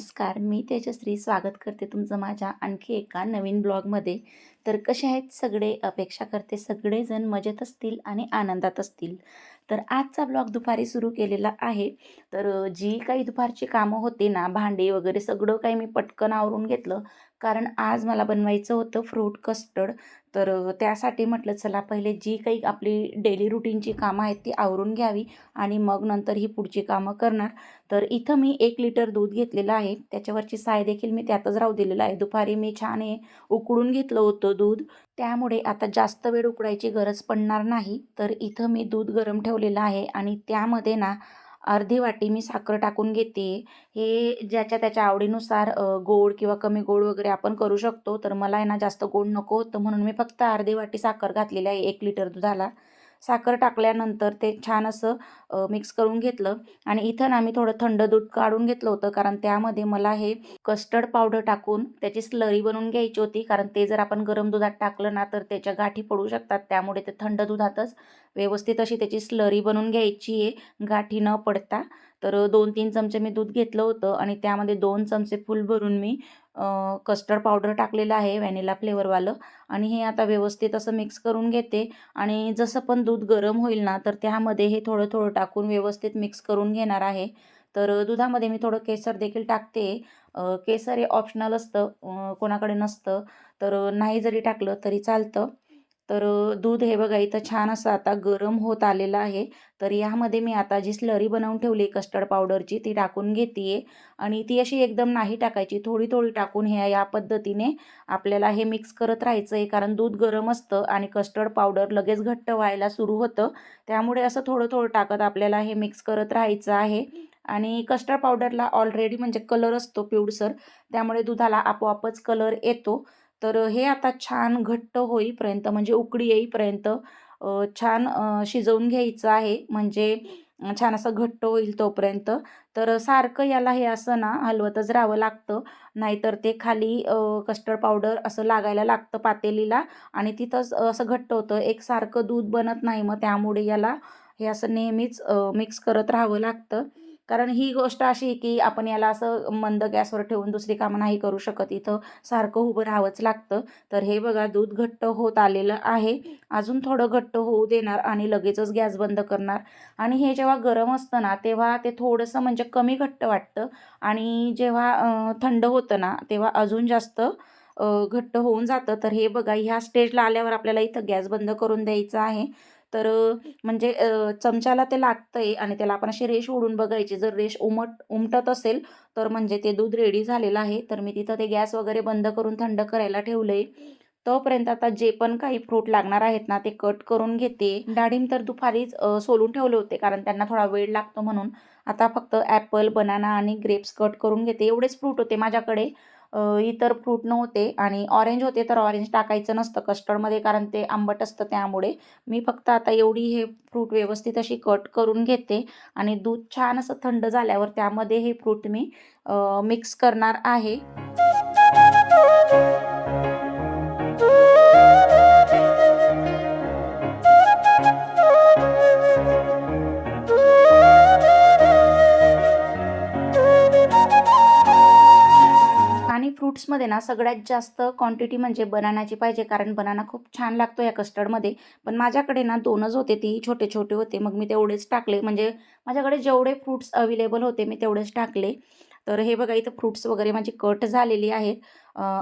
नमस्कार. मी तेजश्री स्वागत करते तुमचं माझ्या आणखी एका नवीन ब्लॉगमध्ये. तर कसे आहेत सगळे? अपेक्षा करते सगळेजण मजेत असतील आणि आनंदात असतील. तर आजचा ब्लॉग दुपारी सुरू केलेला आहे. तर जी काही दुपारची कामं होती ना, भांडी वगैरे सगळं काही मी पटकन आवरून घेतलं. कारण आज मला बनवायचं होतं फ्रूट कस्टर्ड. तर त्यासाठी म्हटलं चला पहिले जी काही आपली डेली रुटीनची कामं आहेत ती आवरून घ्यावी आणि मग नंतर ही पुढची कामं करणार. तर इथं मी 1 लिटर दूध घेतलेलं आहे. त्याच्यावरची साय देखील मी त्यातच राहू दिलेलं आहे. दुपारी मी छान हे उकळून घेतलं होतं दूध. त्यामुळे आता जास्त वेळ उकळायची गरज पडणार नाही. तर इथं मी दूध गरम ठेवलेलं आहे आणि त्यामध्ये ना अर्धी वाटी मी साखर टाकून घेते. हे ज्याच्या त्याच्या आवडीनुसार गोड किंवा कमी गोड वगैरे आपण करू शकतो. तर मला आहे ना जास्त गोड नको होतं म्हणून मी फक्त अर्धी वाटी साखर घातलेली आहे 1 लिटर दुधाला. साखर टाकल्यानंतर ते छान असं मिक्स करून घेतलं आणि इथं ना मी थोडं थंड दूध काढून घेतलं होतं, कारण त्यामध्ये मला हे कस्टर्ड पावडर टाकून त्याची स्लरी बनवून घ्यायची होती. कारण ते जर आपण गरम दुधात टाकलं ना तर त्याच्या गाठी पडू शकतात. त्यामुळे ते थंड दुधातच व्यवस्थित अशी त्याची स्लरी बनवून घ्यायची आहे, गाठी न पडता. तर 2-3 चमचे मी दूध घेतलं होतं आणि त्यामध्ये 2 चमचे फुल भरून मी कस्टर्ड पावडर टाकलेलं आहे व्हॅनिला फ्लेवरवालं आणि हे आता व्यवस्थित असं मिक्स करून घेते. आणि जसं पण दूध गरम होईल ना तर त्यामध्ये हे थोडं थोडं टाकून व्यवस्थित मिक्स करून घेणार आहे. तर दुधामध्ये मी थोडं केसर देखील टाकते. केसर हे ऑप्शनल असतं, कोणाकडे नसतं. तर नाही जरी टाकलं तरी चालतं. तर दूध हे बघा इथं छान असं आता गरम होत आलेलं आहे. तर यामध्ये मी आता जी स्लरी बनवून ठेवली कस्टर्ड पावडरची ती टाकून घेते आणि ती अशी एकदम नाही टाकायची, थोडी थोडी टाकून या पद्धतीने आपल्याला हे मिक्स करत राहायचं आहे. कारण दूध गरम असतं आणि कस्टर्ड पावडर लगेच घट्ट व्हायला सुरू होतं. त्यामुळे असं थोडं थोडं टाकत आपल्याला हे मिक्स करत राहायचं आहे. आणि कस्टर्ड पावडरला ऑलरेडी म्हणजे कलर असतो पिवळसर, त्यामुळे दुधाला आपोआपच कलर येतो. तर हे आता छान घट्ट होईपर्यंत म्हणजे उकळी येईपर्यंत छान शिजवून घ्यायचं आहे. म्हणजे छान असं घट्ट होईल तोपर्यंत. तर सारखं याला हे असं ना हलवतच राहावं लागतं. नाहीतर ते खाली कस्टर्ड पावडर असं लागायला लागतं पातेलीला आणि तिथंच असं घट्ट होतं. एकसारखं दूध बनत नाही. मग त्यामुळे याला हे असं नेहमीच मिक्स करत राहावं लागतं. कारण ही गोष्ट अशी आहे की आपण याला असं मंद गॅसवर ठेवून दुसरी कामं नाही करू शकत. इथं सारखं उभं राहावंच लागतं. तर हे बघा दूध घट्ट होत आलेलं आहे. अजून थोडं घट्ट होऊ देणार आणि लगेचच गॅस बंद करणार. आणि हे जेव्हा गरम असतं ना तेव्हा ते थोडंसं म्हणजे कमी घट्ट वाटतं आणि जेव्हा थंड होतं ना तेव्हा अजून जास्त घट्ट होऊन जातं. तर हे बघा ह्या स्टेजला आल्यावर आपल्याला इथं गॅस बंद करून द्यायचा आहे. तर म्हणजे चमच्याला ते लागतंय आणि त्याला आपण अशी रेष ओढून बघायची. जर रेष उमटत असेल तर म्हणजे ते दूध रेडी झालेलं आहे. तर मी तिथं ते गॅस वगैरे बंद करून थंड करायला ठेवलंय. तोपर्यंत आता जे पण काही फ्रूट लागणार आहेत ना ते कट करून घेते. डाळिंब तर दुपारीच सोलून ठेवले होते, कारण त्यांना थोडा वेळ लागतो म्हणून. आता फक्त ॲपल, बनाना आणि ग्रेप्स कट करून घेते. एवढेच फ्रूट होते माझ्याकडे. इतर फ्रूट नव्हते आणि ऑरेंज होते तर ऑरेंज टाकायचं नसतं कस्टर्डमध्ये, कारण ते आंबट असतं त्यामुळे. मी फक्त आता एवढी हे फ्रूट व्यवस्थित अशी कट करून घेते आणि दूध छान असं थंड झाल्यावर त्यामध्ये हे फ्रूट मी मिक्स करणार आहे. आणि फ्रुट्समध्ये ना सगळ्यात जास्त क्वांटिटी म्हणजे बनानाची पाहिजे, कारण बनाना खूप छान लागतो या कस्टर्डमध्ये. पण माझ्याकडे ना 2च होते, तेही छोटे-छोटे होते. मग मी तेवढेच टाकले. म्हणजे माझ्याकडे जेवढे फ्रुट्स अवेलेबल होते मी तेवढेच टाकले. तर हे बघा इथं फ्रुट्स वगैरे माझी कट झालेली आहेत.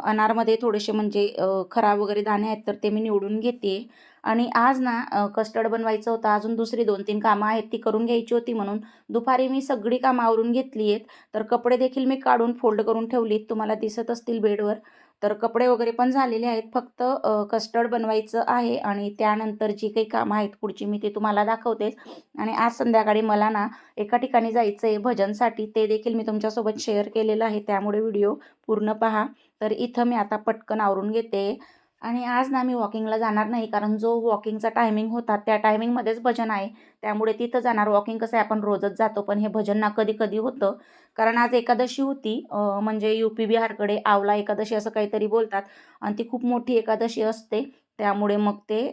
अनारमध्ये थोडेसे म्हणजे खराब वगैरे दाणे आहेत तर ते मी निवडून घेते. आणि आज ना कस्टर्ड बनवायचं होतं. अजून दुसरी 2-3 कामं आहेत ती करून घ्यायची होती म्हणून दुपारी मी सगळी कामं आवरून घेतली आहेत. तर कपडे देखील मी काढून फोल्ड करून ठेवलीत. तुम्हाला दिसत असतील बेडवर. तर कपडे वगैरे पण झालेले आहेत. फक्त कस्टर्ड बनवायचं आहे आणि त्यानंतर जी काही कामं आहेत पुढची मी ते तुम्हाला दाखवतेच. आणि आज संध्याकाळी मला ना एका ठिकाणी जायचं आहे भजनसाठी. ते देखील मी तुमच्यासोबत शेअर केलेलं आहे. त्यामुळे व्हिडिओ पूर्ण पहा. तर इथं मी आता पटकन आवरून घेते. आणि आज ना मी वॉकिंगला जाणार नाही, कारण जो वॉकिंगचा टायमिंग होता त्या टायमिंगमध्येच भजन आहे. त्यामुळे तिथं जाणार. वॉकिंग कसं आहे आपण रोजच जातो, पण हे भजन ना कधी-कधी होतं. कारण आज एकादशी होती. म्हणजे यूपी बिहारकडे आवला एकादशी असं काहीतरी बोलतात आणि ती खूप मोठी एकादशी असते. त्यामुळे मग ते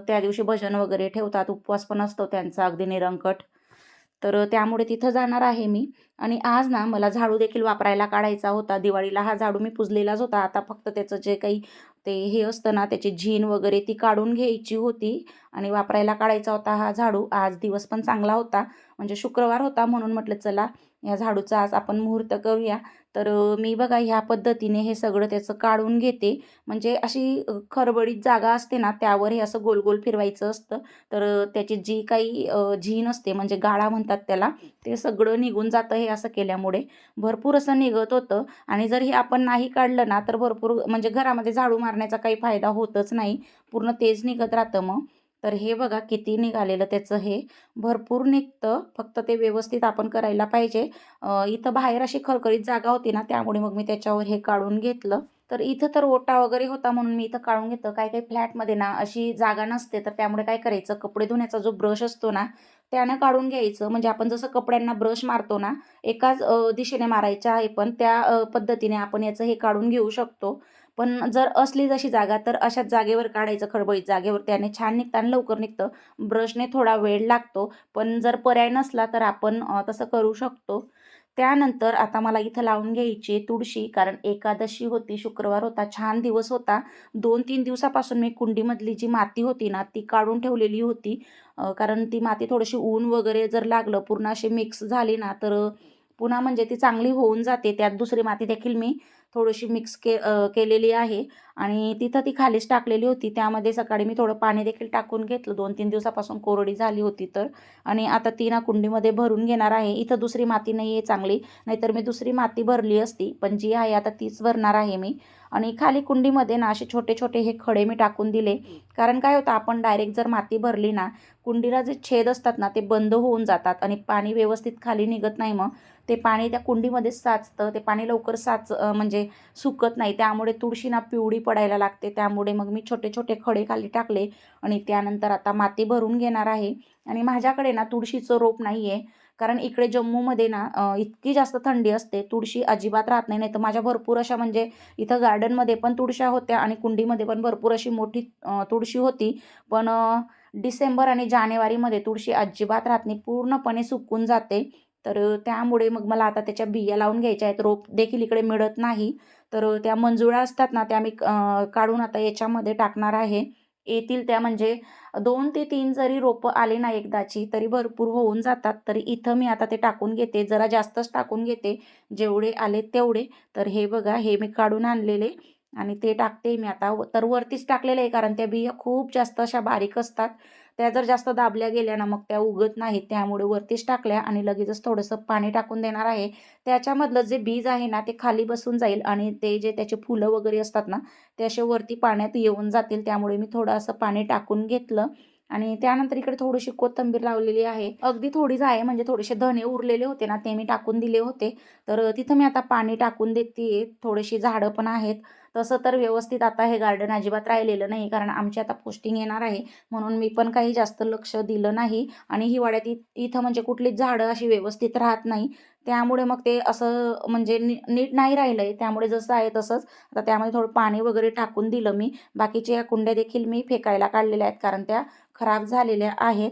त्या दिवशी भजन वगैरे ठेवतात. उपवास पण असतो त्यांचा अगदी निरंकट. तर त्यामुळे तिथं जाणार आहे मी. आणि आज ना मला झाडू देखील वापरायला काढायचा होता. दिवाळीला हा झाडू मी पुजलेलाच होता. आता फक्त त्याचं जे काही ते हे असतं ना, त्याची झीन वगैरे ती काढून घ्यायची होती आणि वापरायला काढायचा होता हा झाडू. आज दिवस पण चांगला होता, म्हणजे शुक्रवार होता, म्हणून म्हटलं चला या झाडूचा आज आपण मुहूर्त करूया. तर मी बघा ह्या पद्धतीने हे सगळं त्याचं काढून घेते. म्हणजे अशी खडबडीत जागा असते ना, त्यावर हे असं गोल-गोल फिरवायचं असतं. तर त्याची जी काही झीन असते, म्हणजे गाळा म्हणतात त्याला, ते सगळं निघून जातं हे असं केल्यामुळे. भरपूर असं निघत होतं आणि जर हे आपण नाही काढलं ना, तर भरपूर म्हणजे घरामध्ये झाडू मारण्याचा काही फायदा होतच नाही. पूर्ण तेच निघत राहतं मग. तर हे बघा किती निघालेलं त्याचं हे. भरपूर निघतं, फक्त ते व्यवस्थित आपण करायला पाहिजे. इथं बाहेर अशी खळखळीत जागा होती ना, त्यामुळे मग मी त्याच्यावर हे काढून घेतलं. तर इथं तर ओटा वगैरे होता म्हणून मी इथं काढून घेतलं. काही-काही फ्लॅटमध्ये ना अशी जागा नसते, तर त्यामुळे काय करायचं, कपडे धुण्याचा जो ब्रश असतो ना, त्यानं काढून घ्यायचं. म्हणजे आपण जसं कपड्यांना ब्रश मारतो ना, एकाच दिशेने मारायचं आहे, पण त्या पद्धतीने आपण याचं हे काढून घेऊ शकतो. पण जर असली जशी जागा, तर अशाच जागेवर काढायचं, खडबडीत जागेवर. त्याने छान निघतं आणि लवकर निघतं. ब्रशने थोडा वेळ लागतो, पण जर पर्याय नसला तर आपण तसं करू शकतो. त्यानंतर आता मला इथं लावून घ्यायची आहे तुळशी, कारण एकादशी होती, शुक्रवार होता, छान दिवस होता. 2-3 दिवसापासून मी कुंडीमधली जी माती होती ना, ती काढून ठेवलेली होती. कारण ती माती थोडीशी ऊन वगैरे जर लागलं, पूर्ण अशी मिक्स झाली ना, तर पुन्हा म्हणजे ती चांगली होऊन जाते. त्यात दुसरी माती देखील मी थोडीशी मिक्स केलेली आहे आणि तिथं ती खालीच टाकलेली होती. त्यामध्ये सकाळी मी थोडं पाणी देखील टाकून घेतलं, 2-3 दिवसापासून कोरडी झाली होती तर. आणि आता ती ना कुंडीमध्ये भरून घेणार आहे. इथं दुसरी माती नाही आहे चांगली, नाहीतर मी दुसरी माती भरली असती, पण जी आहे आता तीच भरणार आहे मी. आणि खाली कुंडीमध्ये ना असे छोटे-छोटे हे खडे मी टाकून दिले. कारण काय होतं, आपण डायरेक्ट जर माती भरली ना, कुंडीला जे छेद असतात ना, ते बंद होऊन जातात आणि पाणी व्यवस्थित खाली निघत नाही मग. ते पाणी त्या कुंडीमध्येच साचतं. ते पाणी लवकर म्हणजे सुकत नाही. त्यामुळे तुळशी ना पिवळी पडायला लागते. त्यामुळे मग मी छोटे-छोटे खडे खाली टाकले आणि त्यानंतर आता माती भरून घेणार आहे. आणि माझ्याकडे ना तुळशीचं रोप नाही आहे. कारण इकडे जम्मूमध्ये ना इतकी जास्त थंडी असते, तुळशी अजिबात राहत नाही. नाहीतर माझ्या भरपूर अशा म्हणजे इथं गार्डनमध्ये पण तुळशी होत्या आणि कुंडीमध्ये पण भरपूर अशी मोठी तुळशी होती. पण डिसेंबर आणि जानेवारीमध्ये तुळशी अजिबात राहत नाही, पूर्णपणे सुकून जाते. तर त्यामुळे मग मला आता त्याच्या बिया लावून घ्यायच्या आहेत. रोप देखील इकडे मिळत नाही. तर त्या मंजुळा असतात ना, त्या मी काढून आता याच्यामध्ये टाकणार आहे. येतील त्या म्हणजे 2 ते 3 जरी रोपं आली ना एकदाची, तरी भरपूर होऊन जातात. तरी इथं मी आता ते टाकून घेते. जरा जास्तच टाकून घेते, जेवढे आले तेवढे. तर हे बघा, हे मी काढून आणलेले आणि ते टाकते मी आता. तर वरतीच टाकलेलं आहे, कारण त्या बिया खूप जास्त अशा बारीक असतात. त्या जर जास्त दाबल्या गेल्या ना, मग त्या उगत नाहीत. त्यामुळे वरतीच टाकल्या आणि लगेचच थोडंसं पाणी टाकून देणार आहे. त्याच्यामधलं जे बीज आहे ना, ते खाली बसून जाईल आणि ते जे त्याचे फुलं वगैरे असतात ना, ते असे वरती पाण्यात येऊन जातील. त्यामुळे मी थोडं असं पाणी टाकून घेतलं आणि त्यानंतर इकडे थोडीशी कोथिंबीर लावलेली आहे. अगदी थोडीच आहे, म्हणजे थोडेसे धणे उरलेले होते ना, ते मी टाकून दिले होते. तर तिथं मी आता पाणी टाकून देते. थोडीशी झाडं पण आहेत. तसं तर व्यवस्थित आता हे गार्डन अजिबात राहिलेलं नाही, कारण आमची आता पोस्टिंग येणार आहे. म्हणून मी पण काही जास्त लक्ष दिलं नाही आणि हिवाळ्यात इथं म्हणजे कुठलीच झाडं अशी व्यवस्थित राहत नाही. त्यामुळे मग ते असं म्हणजे नीट नाही राहिलंय. त्यामुळे जसं आहे तसंच आता त्यामध्ये थोडं पाणी वगैरे टाकून दिलं मी. बाकीच्या या कुंड्या देखील मी फेकायला काढलेल्या आहेत, कारण त्या खराब झालेल्या आहेत.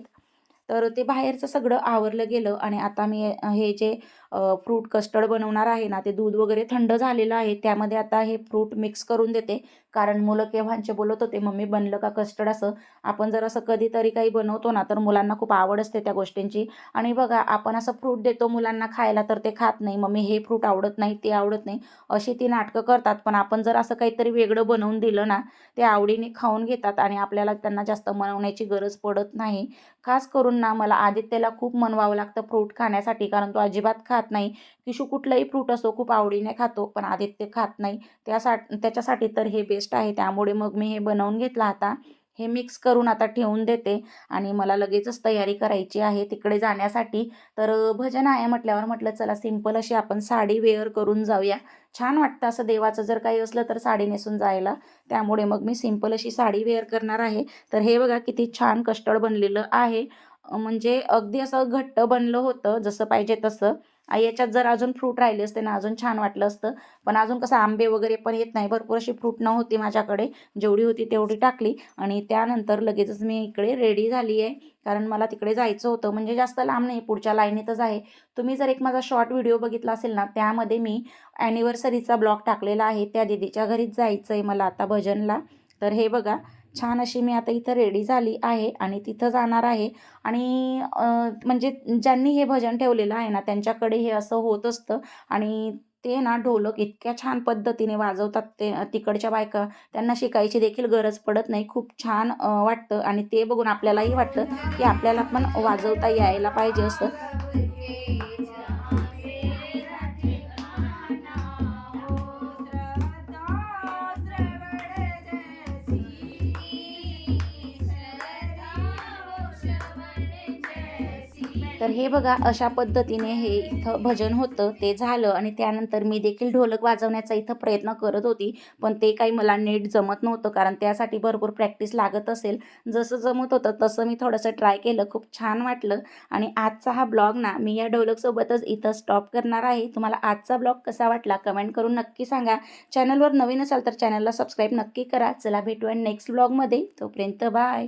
तर ते बाहेरचं सगळं आवरलं गेलं आणि आता मी हे जे फ्रूट कस्टर्ड बनवणार आहे ना, ते दूध वगैरे थंड झालेलं आहे. त्यामध्ये आता हे फ्रूट मिक्स करून देते. कारण मुलं केव्हांचे बोलत होते, "मम्मी बनलं का कस्टर्ड?" असं. आपण जर असं कधीतरी काही बनवतो ना, तर मुलांना खूप आवड असते त्या गोष्टींची. आणि बघा, आपण असं फ्रूट देतो मुलांना खायला, तर ते खात नाही. "मम्मी हे फ्रूट आवडत नाही, ते आवडत नाही." अशी ती नाटकं करतात. पण आपण जर असं काहीतरी वेगळं बनवून दिलं ना, ते आवडीने खाऊन घेतात आणि आपल्याला त्यांना जास्त मनवण्याची गरज पडत नाही. खास करून ना मला आदित्यला खूप मनवावं लागतं फ्रूट खाण्यासाठी, कारण तो अजिबात खात नाही. किशू कुठलाही फ्रूट असो खूप आवडीने खातो, पण आदित्य खात नाही. त्याच्यासाठी तर हे बेस्ट आहे. त्यामुळे मग मी हे बनवून घेतलं आता. हे मिक्स करून आता ठेवून देते आणि मला लगेचच तयारी करायची आहे तिकडे जाण्यासाठी. तर भजन आहे म्हटल्यावर म्हटलं चला सिंपल अशी आपण साडी वेअर करून जाऊया. छान वाटतं असं देवाचं जर काही असलं तर साडी नेसून जायला. त्यामुळे मग मी सिंपल अशी साडी वेअर करणार आहे. तर हे बघा किती छान कस्टर्ड बनलेलं आहे. म्हणजे अगदी असं घट्ट बनलं होतं जसं पाहिजे तसं याच्यात जर अजून फ्रूट राहिले असते ना अजून छान वाटलं असतं. पण अजून कसं आंबे वगैरे पण येत नाही, भरपूर अशी फ्रूट नव्हती माझ्याकडे, जेवढी होती तेवढी टाकली आणि त्यानंतर लगेचच मी इकडे रेडी झाली आहे. कारण मला तिकडे जायचं होतं, म्हणजे जास्त लांब नाही, पुढच्या लाईनीतच आहे. तुम्ही जर एक माझा शॉर्ट व्हिडिओ बघितला असेल ना, त्यामध्ये मी ॲनिव्हर्सरीचा ब्लॉग टाकलेला आहे. त्या दीदीच्या घरीच जायचं आहे मला आता भजनला. तर हे बघा, छान अशी मी आता इथं रेडी झाली आहे आणि तिथं जाणार आहे. आणि म्हणजे ज्यांनी हे भजन ठेवलेलं आहे ना, त्यांच्याकडे हे असं होत असतं आणि ते ना ढोलक इतक्या छान पद्धतीने वाजवतात ते तिकडच्या बायका, त्यांना शिकायची देखील गरज पडत नाही. खूप छान वाटतं आणि ते बघून आपल्यालाही वाटतं की आपल्याला पण वाजवता यायला पाहिजे असं. तर हे बघा, अशा पद्धतीने हे इथं भजन होतं ते झालं आणि त्यानंतर मी देखील ढोलक वाजवण्याचा इथं प्रयत्न करत होती. पण ते काही मला नीट जमत नव्हतं, कारण त्यासाठी भरपूर प्रॅक्टिस लागत असेल. जसं जमत होतं तसं मी थोडंसं ट्राय केलं. खूप छान वाटलं आणि आजचा हा ब्लॉग ना मी या ढोलकसोबतच इथं स्टॉप करणार आहे. तुम्हाला आजचा ब्लॉग कसा वाटला कमेंट करून नक्की सांगा. चॅनलवर नवीन असाल तर चॅनलला सबस्क्राईब नक्की करा. चला भेटूया नेक्स्ट ब्लॉगमध्ये. तोपर्यंत बाय.